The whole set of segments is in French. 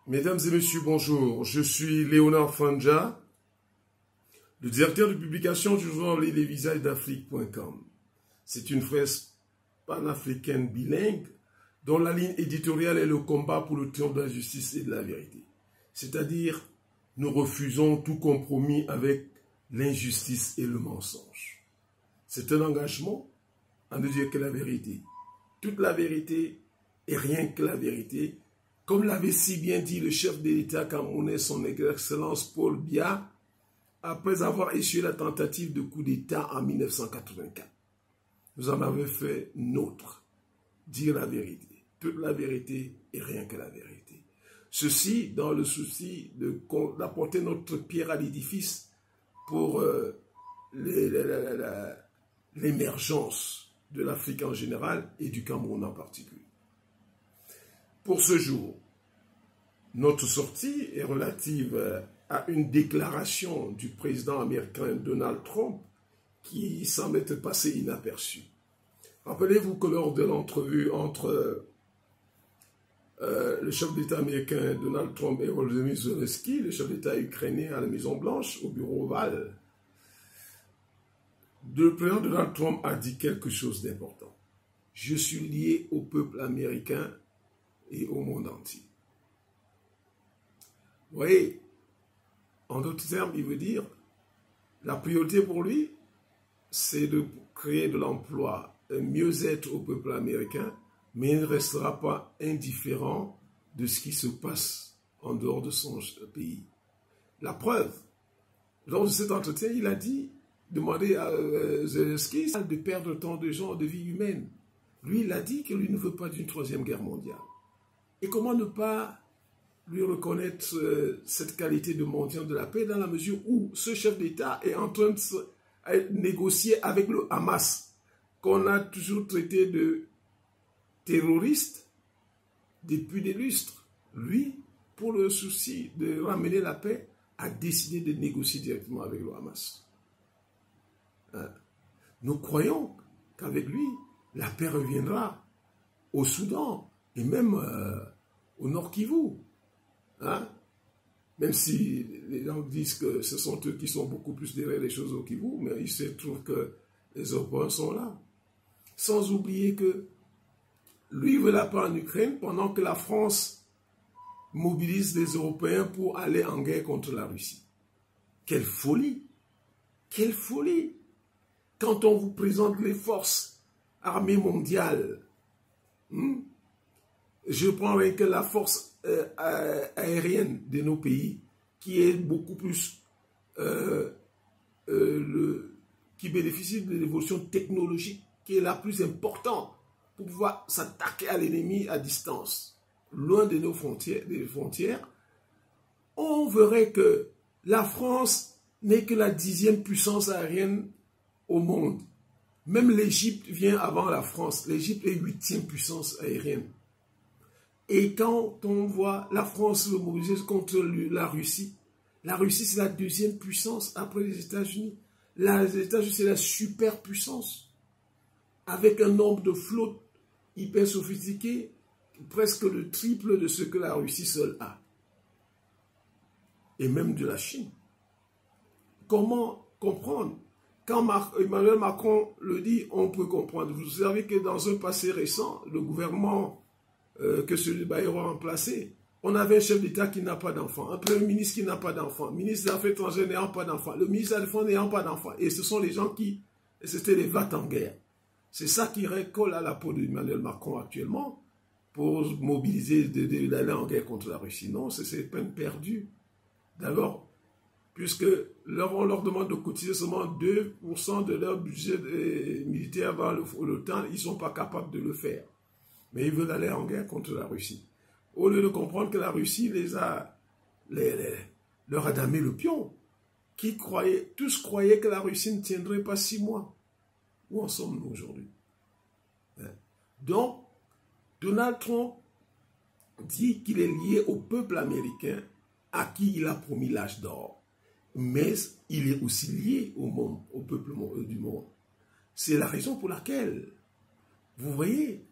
Mesdames et messieurs, bonjour. Je suis Léonard Franja, le directeur de publication du journal Les Visages d'Afrique.com. C'est une presse panafricaine bilingue dont la ligne éditoriale est le combat pour le triomphe de la justice et de la vérité. C'est-à-dire, nous refusons tout compromis avec l'injustice et le mensonge. C'est un engagement à ne dire que la vérité. Toute la vérité et rien que la vérité. Comme l'avait si bien dit le chef de l'État camerounais, son Excellence Paul Biya, après avoir échoué la tentative de coup d'État en 1984. Nous en avons fait nôtre, dire la vérité, toute la vérité et rien que la vérité. Ceci dans le souci d'apporter notre pierre à l'édifice pour l'émergence de l'Afrique en général et du Cameroun en particulier. Pour ce jour, notre sortie est relative à une déclaration du président américain Donald Trump qui semble être passée inaperçue. Rappelez-vous que lors de l'entrevue entre le chef d'État américain Donald Trump et Volodymyr Zelensky, le chef d'État ukrainien à la Maison-Blanche, au bureau ovale, le président Donald Trump a dit quelque chose d'important. Je suis lié au peuple américain et au monde entier. Vous voyez, en d'autres termes, il veut dire, la priorité pour lui, c'est de créer de l'emploi, un mieux-être au peuple américain, mais il ne restera pas indifférent de ce qui se passe en dehors de son pays. La preuve, lors de cet entretien, il a dit, demandé à Zelensky de perdre tant de gens, de vie humaine. Lui, il a dit que lui ne veut pas d'une troisième guerre mondiale. Et comment ne pas lui reconnaître cette qualité de mendiant de la paix dans la mesure où ce chef d'État est en train de négocier avec le Hamas, qu'on a toujours traité de terroriste depuis des lustres. Lui, pour le souci de ramener la paix, a décidé de négocier directement avec le Hamas. Nous croyons qu'avec lui, la paix reviendra au Soudan et même au Nord Kivu. Même si les gens disent que ce sont eux qui sont beaucoup plus derrière les choses au Kivu, mais il se trouve que les Européens sont là. Sans oublier que lui veut la paix en Ukraine pendant que la France mobilise les Européens pour aller en guerre contre la Russie. Quelle folie! Quelle folie! Quand on vous présente les forces armées mondiales, je prends avec la force aérienne de nos pays, qui est beaucoup plus, qui bénéficie de l'évolution technologique, qui est la plus importante pour pouvoir s'attaquer à l'ennemi à distance, loin de nos frontières, on verrait que la France n'est que la 10e puissance aérienne au monde. Même l'Égypte vient avant la France. L'Égypte est 8e puissance aérienne. Et quand on voit la France se mobiliser contre la Russie c'est la 2e puissance après les États-Unis. Les États-Unis, c'est la superpuissance. Avec un nombre de flottes hyper sophistiquées, presque le triple de ce que la Russie seule a. Et même de la Chine. Comment comprendre? Quand Emmanuel Macron le dit, on peut comprendre. Vous savez que dans un passé récent, le gouvernement que celui de Bayrou a remplacé, on avait un chef d'État qui n'a pas d'enfant, un premier ministre qui n'a pas d'enfant, ministre des Affaires étrangères n'ayant pas d'enfant, le ministre de la Défense n'ayant pas d'enfant. Et ce sont les gens qui, c'était les vats en guerre. C'est ça qui recolle à la peau d'Emmanuel Macron actuellement pour mobiliser d'aller en guerre contre la Russie. Non, c'est peine perdue. D'abord, puisque on leur demande de cotiser seulement 2% de leur budget militaire dans l'OTAN, ils ne sont pas capables de le faire. Mais ils veulent aller en guerre contre la Russie. Au lieu de comprendre que la Russie leur a damé le pion, tous croyaient que la Russie ne tiendrait pas 6 mois. Où en sommes-nous aujourd'hui? Donc, Donald Trump dit qu'il est lié au peuple américain à qui il a promis l'âge d'or. Mais il est aussi lié au monde, au peuple du monde. C'est la raison pour laquelle Vous voyez,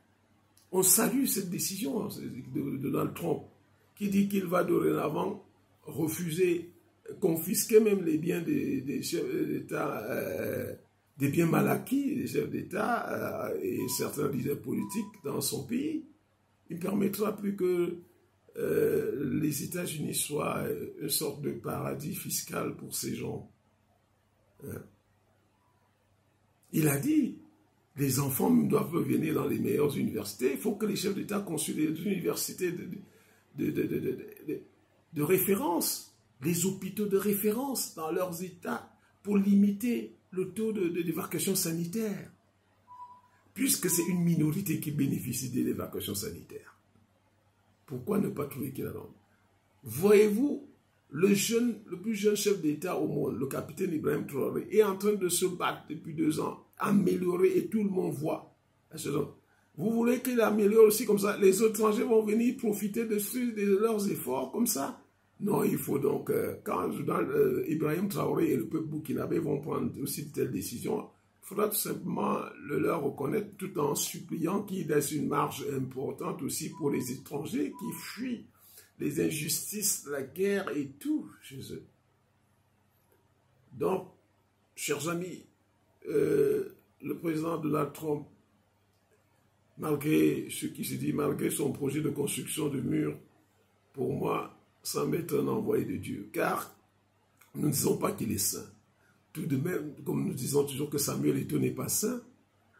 on salue cette décision de Donald Trump, qui dit qu'il va dorénavant refuser, confisquer même les biens des chefs d'État, des biens mal acquis des chefs d'État et certains leaders politiques dans son pays. Il ne permettra plus que les États-Unis soient une sorte de paradis fiscal pour ces gens. Il a dit, les enfants doivent venir dans les meilleures universités. Il faut que les chefs d'État construisent des universités de référence, les hôpitaux de référence dans leurs États pour limiter le taux d'évacuation sanitaire, puisque c'est une minorité qui bénéficie de l'évacuation sanitaire. Pourquoi ne pas trouver qu'il a raison? Voyez-vous, le plus jeune chef d'État au monde, le capitaine Ibrahim Traoré, est en train de se battre depuis 2 ans, améliorer, et tout le monde voit. Vous voulez qu'il améliore aussi comme ça? Les étrangers vont venir profiter de leurs efforts comme ça? Non, il faut donc, quand Ibrahim Traoré et le peuple burkinabé vont prendre aussi de telles décisions, il faudra tout simplement le leur reconnaître tout en suppliant qu'ils laissent une marge importante aussi pour les étrangers qui fuient les injustices, la guerre et tout chez eux. Donc, chers amis, le président Donald Trump, malgré ce qui se dit, malgré son projet de construction de murs, pour moi, semble être un envoyé de Dieu, car nous ne disons pas qu'il est saint. Tout de même, comme nous disons toujours que Samuel Eto'o n'est pas saint,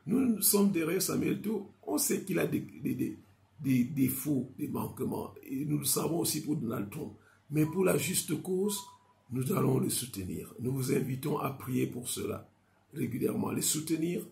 nous sommes derrière Samuel Eto'o, on sait qu'il a des défauts, des manquements, et nous le savons aussi pour Donald Trump. Mais pour la juste cause, nous allons le soutenir. Nous vous invitons à prier pour cela régulièrement, les soutenir.